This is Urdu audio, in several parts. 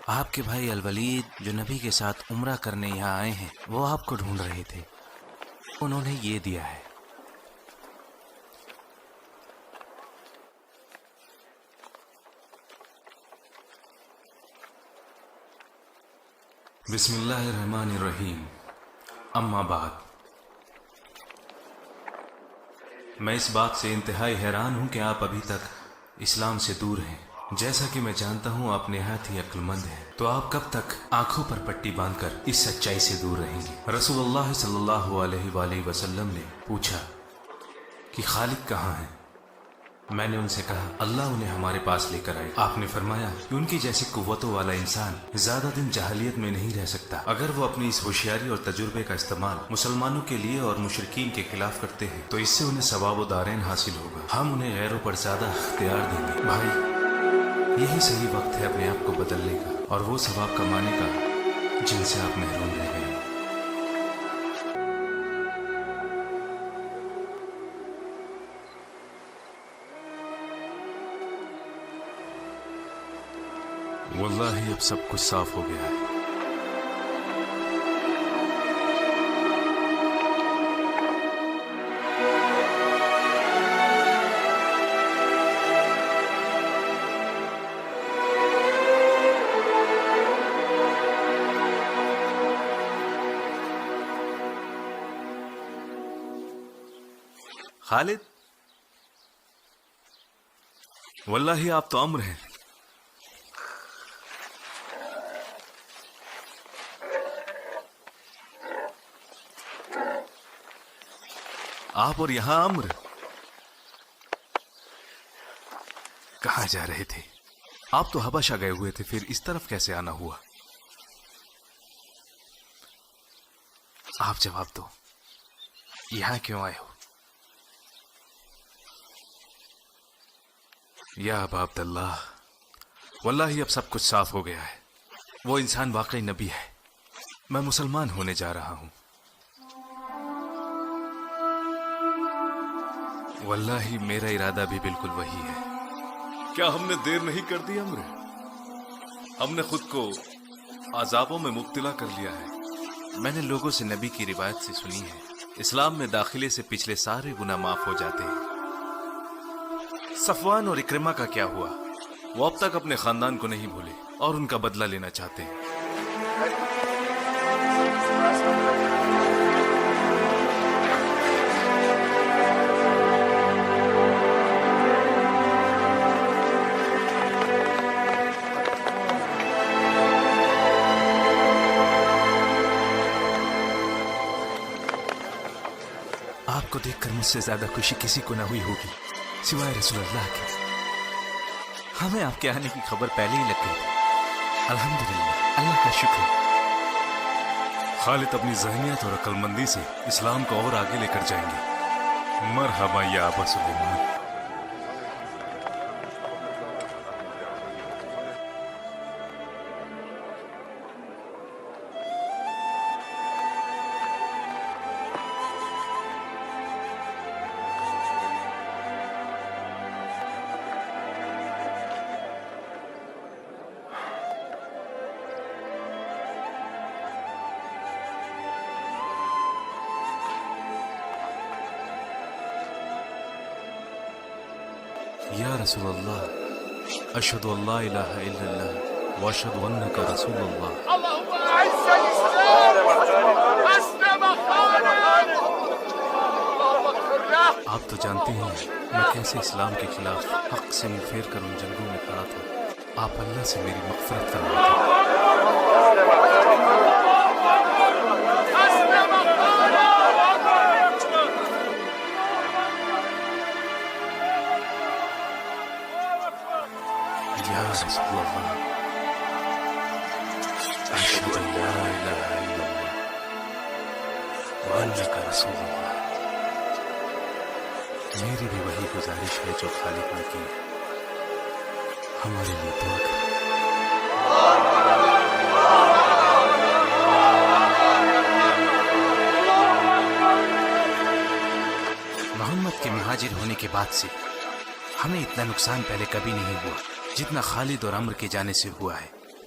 آپ کے بھائی الولید جو نبی کے ساتھ عمرہ کرنے یہاں آئے ہیں وہ آپ کو ڈھونڈ رہے تھے، انہوں نے یہ دیا ہے۔ بسم اللہ الرحمن الرحیم، اما بعد، میں اس بات سے انتہائی حیران ہوں کہ آپ ابھی تک اسلام سے دور ہیں۔ جیسا کہ میں جانتا ہوں آپ نہایت ہی عقل مند ہیں، تو آپ کب تک آنکھوں پر پٹی باندھ کر اس سچائی سے دور رہیں گے؟ رسول اللہ صلی اللہ علیہ وآلہ وسلم نے پوچھا کہ خالق کہاں ہیں؟ میں نے ان سے کہا اللہ انہیں ہمارے پاس لے کر آئے۔ آپ نے فرمایا کہ ان کی جیسی قوتوں والا انسان زیادہ دن جاہلیت میں نہیں رہ سکتا۔ اگر وہ اپنی اس ہوشیاری اور تجربے کا استعمال مسلمانوں کے لیے اور مشرکین کے خلاف کرتے ہیں تو اس سے انہیں ثواب و دارین حاصل ہوگا۔ ہم انہیں غیروں پر زیادہ اختیار دیں گے۔ بھائی، یہی صحیح وقت ہے اپنے آپ کو بدلنے کا اور وہ ثواب کمانے کا جن سے آپ محروم رہ گئے۔ واللہ اب سب کچھ صاف ہو گیا ہے۔ خالد، واللہ آپ تو امر ہیں۔ آپ اور یہاں امر، کہاں جا رہے تھے؟ آپ تو حبشہ گئے ہوئے تھے، پھر اس طرف کیسے آنا ہوا؟ آپ جواب دو، یہاں کیوں آئے ہو؟ یا ابا عبداللہ، واللہ اب سب کچھ صاف ہو گیا ہے۔ وہ انسان واقعی نبی ہے۔ میں مسلمان ہونے جا رہا ہوں۔ واللہ میرا ارادہ بھی بالکل وہی ہے۔ کیا ہم نے دیر نہیں کر دی امر؟ ہم نے خود کو عذابوں میں مبتلا کر لیا ہے۔ میں نے لوگوں سے نبی کی روایت سے سنی ہے، اسلام میں داخلے سے پچھلے سارے گناہ معاف ہو جاتے ہیں۔ صفوان اور اکرمہ کا کیا ہوا؟ وہ اب تک اپنے خاندان کو نہیں بھولے اور ان کا بدلہ لینا چاہتے ہیں۔ آپ کو دیکھ کر مجھ سے زیادہ خوشی کسی کو نہ ہوئی ہوگی سوائے رسول اللہ کے۔ ہمیں آپ کے آنے کی خبر پہلے ہی لگ گئی تھی۔ الحمدللہ، اللہ کا شکر۔ خالد اپنی ذہنیت اور عقل مندی سے اسلام کو اور آگے لے کر جائیں گے۔ مرحبا یا ابا سلیمان۔ یا رسول اللہ، اشہد ان لا الہ الا اللہ واشہد انک رسول اللہ۔ اللهم اعز الاسلام اسلم خالد اللهم اغفر له۔ آپ تو جانتے ہیں میں کیسے اسلام کے خلاف حق سے منہ پھیر کر ان جنگوں میں کھڑا تھا۔ آپ اللہ سے میری مغفرت فرمائیں۔ اسلم خالد۔ یا رسول اللہ، اشہد ان لا الہ الا اللہ وانک رسول اللہ۔ میری بھی وہی گزارش ہے جو خالق نے کی ہے، ہمارے لیے دعا کریں۔ محمد کے مہاجر ہونے کے بعد سے ہمیں اتنا نقصان پہلے کبھی نہیں ہوا جتنا خالد اور عمر کے جانے سے ہوا ہے۔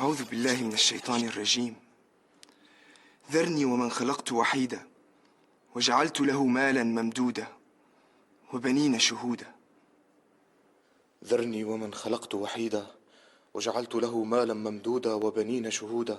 أعوذ بالله من الشيطان الرجيم ذرني ومن خلقت وحيدا وجعلت له مالا ممدودا وبنين شهودا ذرني ومن خلقت وحيدا وجعلت له مالا ممدودا وبنين شهودا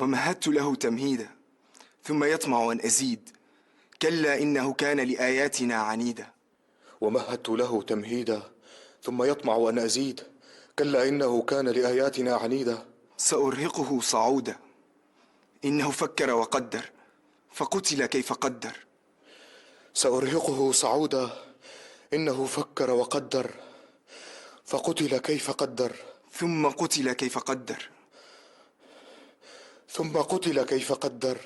ومهدت له تمهيدا ثم يطمع أن أزيد كلا إنه كان لآياتنا عنيدا ومهدت له تمهيدا ثم يطمع أن أزيد كلا إنه كان لآياتنا عنيدا سأرهقه صعودا إنه فكر وقدر فقتل كيف قدر سأرهقه صعودا إنه فكر وقدر فقتل كيف قدر ثم قتل كيف قدر ثم قتل كيف قدر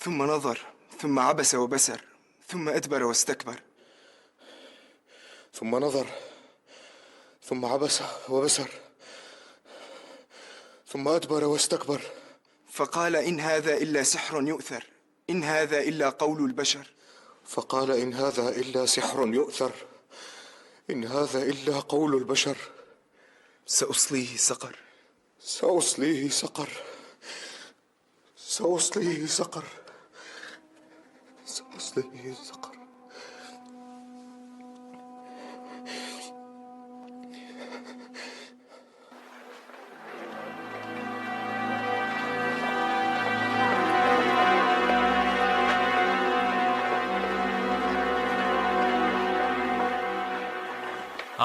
ثم نظر ثم عبس وبسر ثم أدبر واستكبر ثم نظر ثم عبس وبسر ثم أدبر واستكبر فقال إن هذا إلا سحر يؤثر إن هذا إلا قول البشر فقال إن هذا إلا سحر يؤثر إن هذا إلا قول البشر سأصليه سقر سأصليه سقر سأصليه سقر سأصليه سقر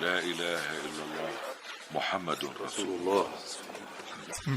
لا إله إلا الله محمد رسول الله।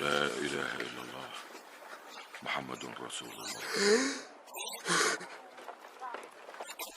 لا إله إلا الله محمد رسول الله।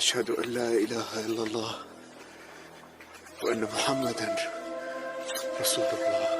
أشهد أن لا إله إلا الله وأن محمدا رسول الله.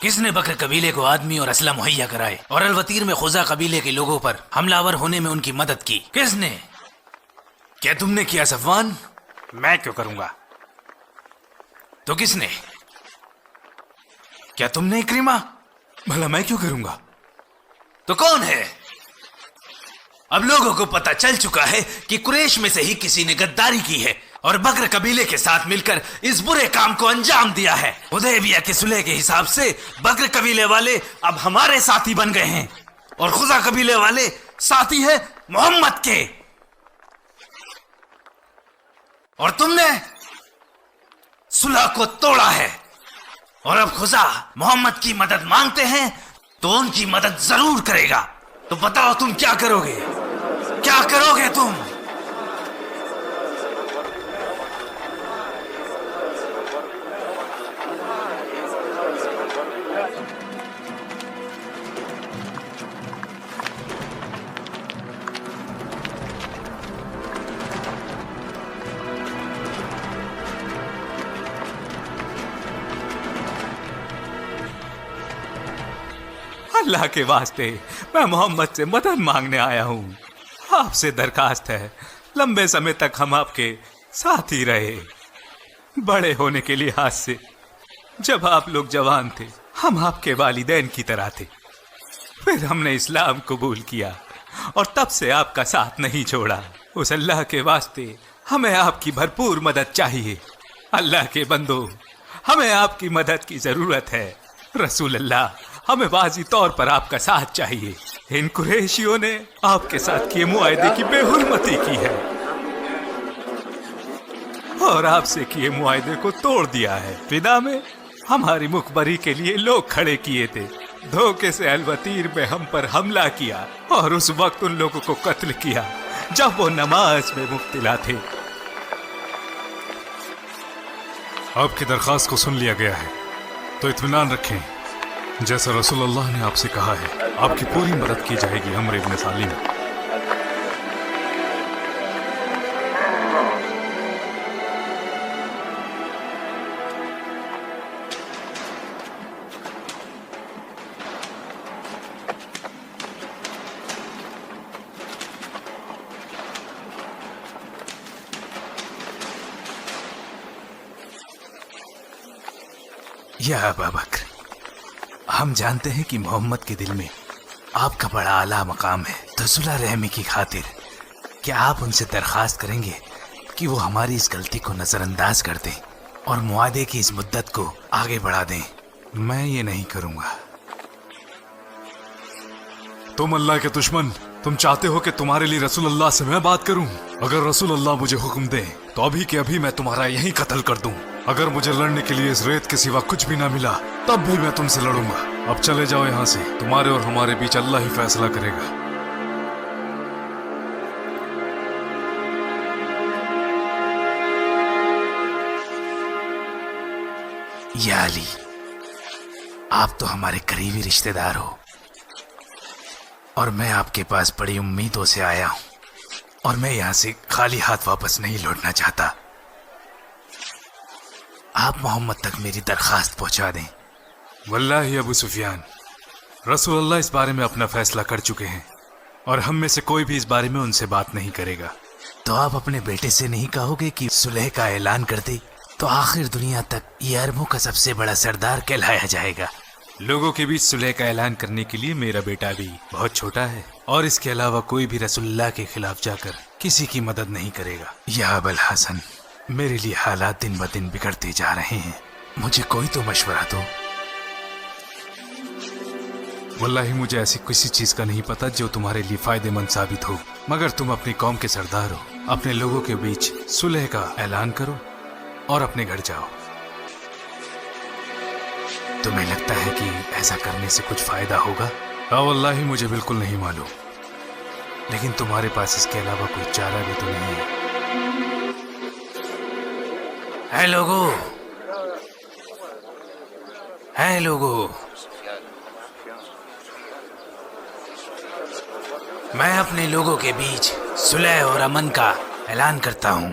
کس نے بکر قبیلے کو آدمی اور اسلحہ مہیا کرائے اور الوطیر میں خزا قبیلے کے لوگوں پر حملہ آور ہونے میں ان کی مدد کی؟ کس نے؟ کیا تم نے کیا صفوان؟ میں کیوں کروں گا؟ تو کس نے؟ کیا تم نے اکرمہ؟ بھلا میں کیوں کروں گا؟ تو کون ہے؟ اب لوگوں کو پتہ چل چکا ہے کہ قریش میں سے ہی کسی نے غداری کی ہے اور بکر قبیلے کے ساتھ مل کر اس برے کام کو انجام دیا ہے۔ حدیبیہ کے صلح کے حساب سے بکر قبیلے والے اب ہمارے ساتھی بن گئے ہیں اور خزا قبیلے والے ساتھی ہیں محمد کے، اور تم نے صلح کو توڑا ہے اور اب خزا محمد کی مدد مانگتے ہیں تو ان کی مدد ضرور کرے گا۔ تو بتاؤ تم کیا کرو گے؟ کیا کرو گے تم؟ اللہ کے واسطے میں محمد سے مدد مانگنے آیا ہوں۔ آپ سے درخواست ہے، لمبے سمے تک ہم آپ کے ساتھ ہی رہے، بڑے ہونے کے لحاظ سے جب آپ لوگ جوان تھے ہم آپ کے والدین کی طرح تھے، پھر ہم نے اسلام قبول کیا اور تب سے آپ کا ساتھ نہیں چھوڑا۔ اس اللہ کے واسطے ہمیں آپ کی بھرپور مدد چاہیے۔ اللہ کے بندو، ہمیں آپ کی مدد کی ضرورت ہے۔ رسول اللہ، ہمیں واضح طور پر آپ کا ساتھ چاہیے۔ ان قریشیوں نے آپ کے ساتھ کیے معاہدے کی بے حرمتی کی ہے اور آپ سے کیے معاہدے کو توڑ دیا ہے۔ فدا میں ہماری مخبری کے لیے لوگ کھڑے کیے تھے، دھوکے سے الوطیر میں ہم پر حملہ کیا اور اس وقت ان لوگوں کو قتل کیا جب وہ نماز میں مبتلا تھے۔ آپ کی درخواست کو سن لیا گیا ہے، تو اطمینان رکھیں، جیسا رسول اللہ نے آپ سے کہا ہے آپ کی پوری مدد کی جائے گی۔ عمرو ابن سالم، یا ابا بکر، ہم جانتے ہیں کہ محمد کے دل میں آپ کا بڑا اعلیٰ مقام ہے، تو صلح رحمی کی خاطر کیا آپ ان سے درخواست کریں گے کہ وہ ہماری اس غلطی کو نظر انداز کر دیں اور معاہدے کی اس مدت کو آگے بڑھا دیں؟ میں یہ نہیں کروں گا۔ تم اللہ کے دشمن، تم چاہتے ہو کہ تمہارے لیے رسول اللہ سے میں بات کروں؟ اگر رسول اللہ مجھے حکم دے تو ابھی کے ابھی میں تمہارا یہیں قتل کر دوں۔ اگر مجھے لڑنے کے لیے اس ریت کے سوا کچھ بھی نہ ملا تب بھی میں تم سے لڑوں گا۔ اب چلے جاؤ یہاں سے، تمہارے اور ہمارے بیچ اللہ ہی فیصلہ کرے گا۔ یا علی، آپ تو ہمارے قریبی رشتہ دار ہو اور میں آپ کے پاس بڑی امیدوں سے آیا ہوں اور میں یہاں سے خالی ہاتھ واپس نہیں لوٹنا چاہتا۔ آپ محمد تک میری درخواست پہنچا دیں۔ واللہ ابو سفیان، رسول اللہ اس بارے میں اپنا فیصلہ کر چکے ہیں اور ہم میں سے کوئی بھی اس بارے میں ان سے بات نہیں کرے گا۔ تو آپ اپنے بیٹے سے نہیں کہو گے کہ صلح کا اعلان کر دے تو آخر دنیا تک یہ عربوں کا سب سے بڑا سردار کہلایا جائے گا؟ لوگوں کے بیچ صلح کا اعلان کرنے کے لیے میرا بیٹا بھی بہت چھوٹا ہے، اور اس کے علاوہ کوئی بھی رسول اللہ کے خلاف جا کر کسی کی مدد نہیں کرے گا۔ یا ابا الحسن، میرے لیے حالات دن بدن بگڑتے جا رہے ہیں، مجھے کوئی تو مشورہ دو۔ واللہ مجھے ایسی کسی چیز کا نہیں پتا جو تمہارے لیے فائدہ مند ثابت ہو، مگر تم اپنی قوم کے سردار ہو، اپنے لوگوں کے بیچ صلح کا اعلان کرو اور اپنے گھر جاؤ۔ تمہیں لگتا ہے کہ ایسا کرنے سے کچھ فائدہ ہوگا؟ واللہ مجھے بالکل نہیں معلوم۔ لیکن تمہارے پاس اس کے علاوہ کوئی چارہ بھی تو نہیں ہے۔ اے لوگو، میں اپنے لوگوں کے بیچ صلح اور امن کا اعلان کرتا ہوں۔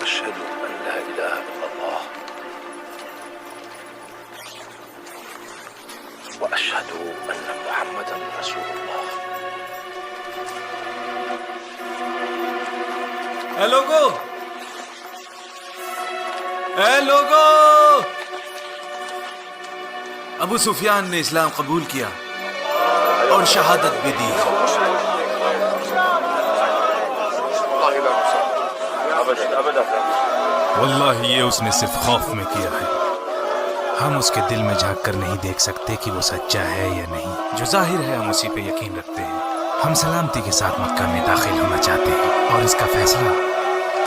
أشهد أن لا إله إلا الله وأشهد أن محمدا رسول الله. اے لوگو، اے لوگو، ابو سفیان نے اسلام قبول کیا اور شہادت بھی دی. واللہ یہ اس نے صرف خوف میں کیا ہے. ہم اس کے دل میں جھانک کر نہیں دیکھ سکتے کہ وہ سچا ہے یا نہیں. جو ظاہر ہے ہم اسی پہ یقین رکھتے ہیں. ہم سلامتی کے ساتھ مکہ میں داخل ہونا چاہتے ہیں اور اس کا فیصلہ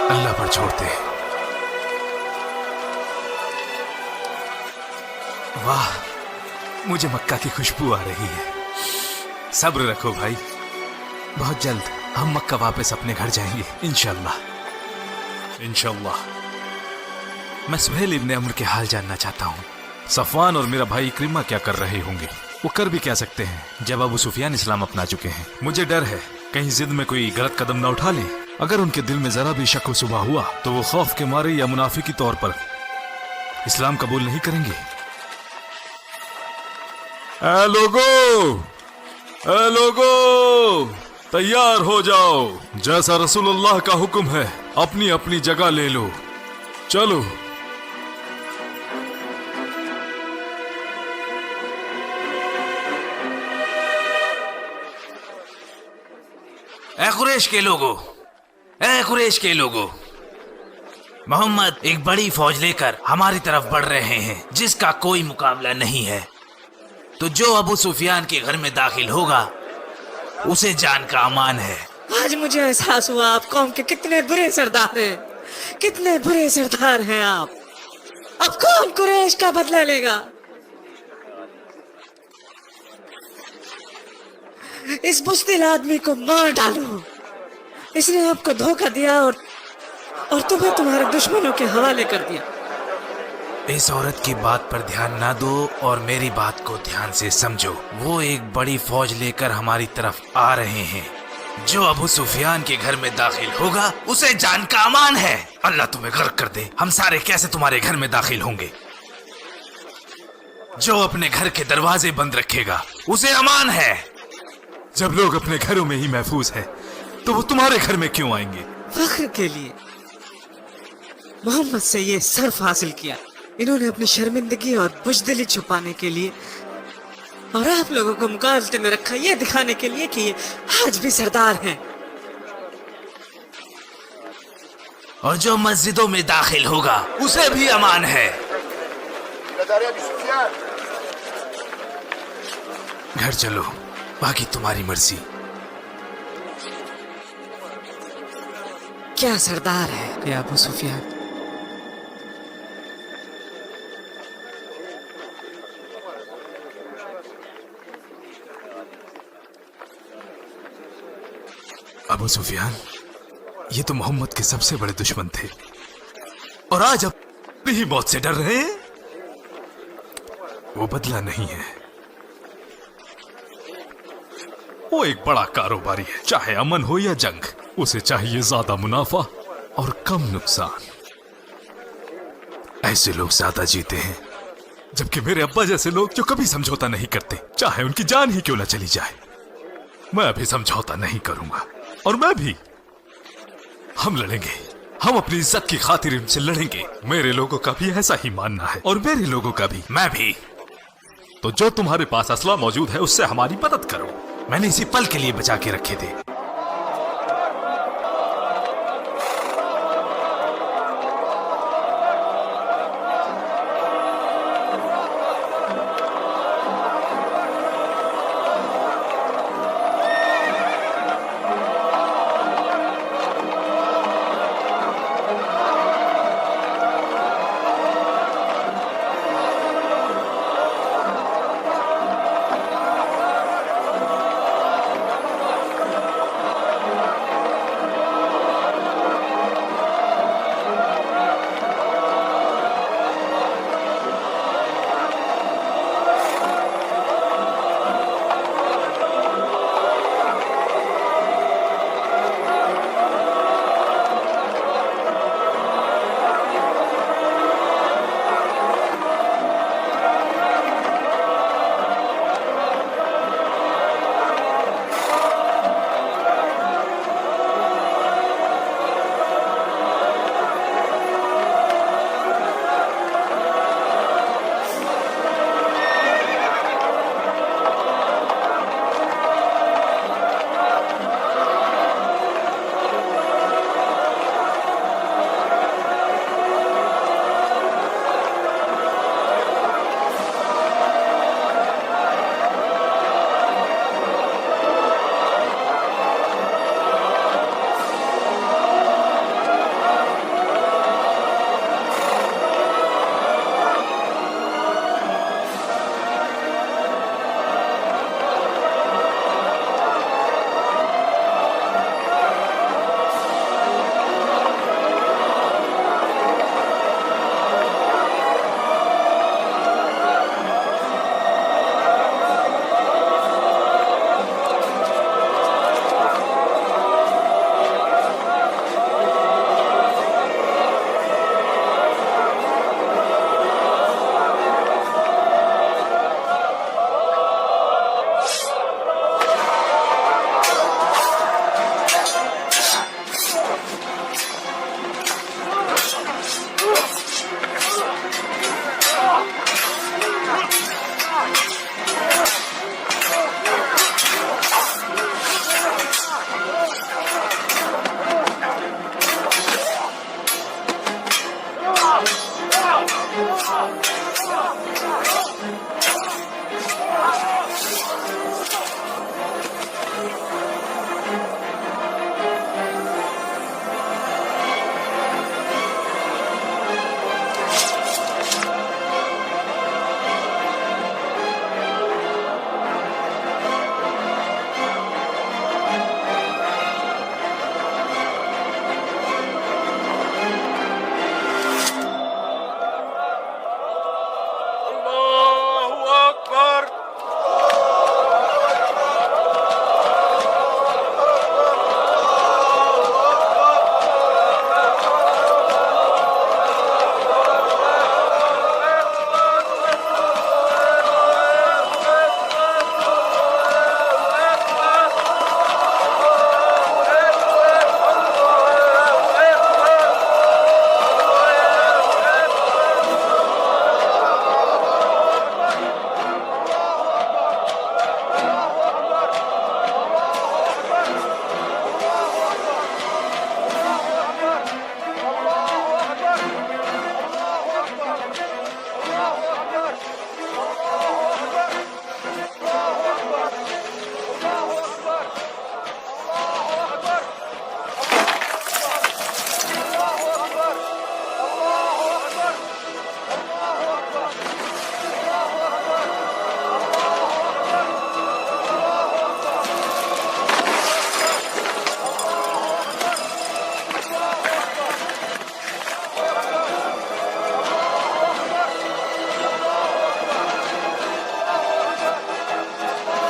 اللہ پر چھوڑتے ہیں. واہ، مجھے مکہ کی خوشبو آ رہی ہے. صبر رکھو بھائی، بہت جلد ہم مکہ واپس اپنے گھر جائیں گے انشاءاللہ. انشاءاللہ. میں سہیل ابن عمرو کے حال جاننا چاہتا ہوں. صفوان اور میرا بھائی اکرمہ کیا کر رہے ہوں گے؟ وہ کر بھی کیا سکتے ہیں جب ابو سفیان اسلام اپنا چکے ہیں. مجھے ڈر ہے کہیں ضد میں کوئی غلط قدم نہ اٹھا لیں. اگر ان کے دل میں ذرا بھی شک و شبہ ہوا تو وہ خوف کے مارے یا منافقی طور پر اسلام قبول نہیں کریں گے. اے لوگو، اے لوگو، تیار ہو جاؤ. جیسا رسول اللہ کا حکم ہے اپنی اپنی جگہ لے لو. چلو. اے قریش کے لوگو، اے قریش کے لوگو، محمد ایک بڑی فوج لے کر ہماری طرف بڑھ رہے ہیں جس کا کوئی مقابلہ نہیں ہے. تو جو ابو سفیان کے گھر میں داخل ہوگا اسے جان کا امان ہے. آج مجھے احساس ہوا آپ قوم کے کتنے برے سردار ہیں، کتنے برے سردار ہیں آپ. اب کون قریش کا بدلہ لے گا؟ اس بزدل آدمی کو مار ڈالو. اس نے آپ کو دھوکہ دیا اور تمہیں تمہارے دشمنوں کے حوالے کر دیا. اس عورت کی بات پر دھیان نہ دو اور میری بات کو دھیان سے سمجھو. وہ ایک بڑی فوج لے کر ہماری طرف آ رہے ہیں. جو ابو سفیان کے گھر میں داخل ہوگا اسے جان کا امان ہے. اللہ تمہیں غرق کر دے، ہم سارے کیسے تمہارے گھر میں داخل ہوں گے. جو اپنے گھر کے دروازے بند رکھے گا اسے امان ہے. جب لوگ اپنے گھروں میں ہی محفوظ ہیں تو وہ تمہارے گھر میں کیوں آئیں گے؟ فخر کے لیے محمد سے یہ صرف حاصل کیا. انہوں نے اپنی شرمندگی اور بزدلی چھپانے کے لیے اور آپ لوگوں کو مقابلے میں رکھا، یہ دکھانے کے لیے کہ یہ آج بھی سردار ہیں. اور جو مسجدوں میں داخل ہوگا اسے بھی امان ہے. گھر چلو، باقی تمہاری مرضی. کیا سردار ہے یہ ابو سفیان. ابو سفیان یہ تو محمد کے سب سے بڑے دشمن تھے اور آج اپنی ہی موت سے ڈر رہے ہیں. وہ بدلہ نہیں ہے، وہ ایک بڑا کاروباری ہے. چاہے امن ہو یا جنگ، اسے چاہیے زیادہ منافع اور کم نقصان. ایسے لوگ زیادہ جیتے ہیں، جبکہ میرے ابا جیسے لوگ جو کبھی سمجھوتا نہیں کرتے، چاہے ان کی جان ہی کیوں نہ چلی جائے. میں ابھی سمجھوتا نہیں کروں گا اور میں بھی. ہم لڑیں گے، ہم اپنی عزت کی خاطر ان سے لڑیں گے. میرے لوگوں کا بھی ایسا ہی ماننا ہے اور میرے لوگوں کا بھی. میں بھی. تو جو تمہارے پاس اسلحہ موجود ہے اس سے ہماری مدد کرو. میں نے اسی پل کے لیے بچا کے رکھے تھے.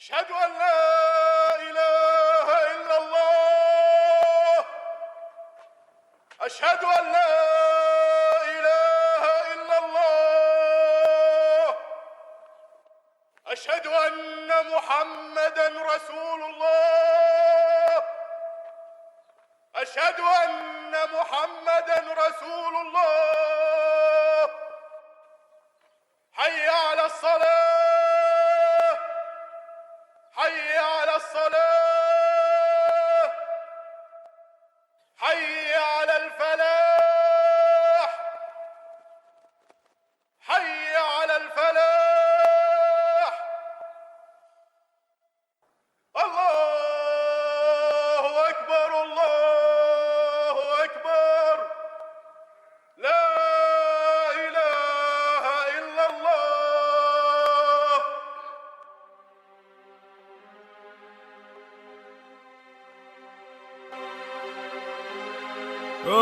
أشهد أن لا إله إلا الله أشهد أن لا إله إلا الله أشهد أن محمدا رسول الله أشهد أن محمدا رسول الله حي على الصلاة حي على الصلاة حي على الفلاح حي على الفلاح الله أكبر الله أكبر لا إله إلا الله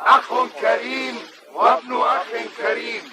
أخ كريم وابن أخ كريم.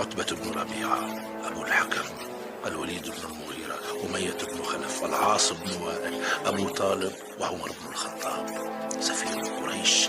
عتبة بن ربيعة، أبو الحكم، الوليد بن المغيرة، أمية بن خلف، العاص بن وائل، أبو طالب، وعمر بن الخطاب، سفير قريش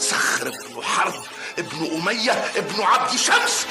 صخر بن حرب ابن أمية ابن عبد شمس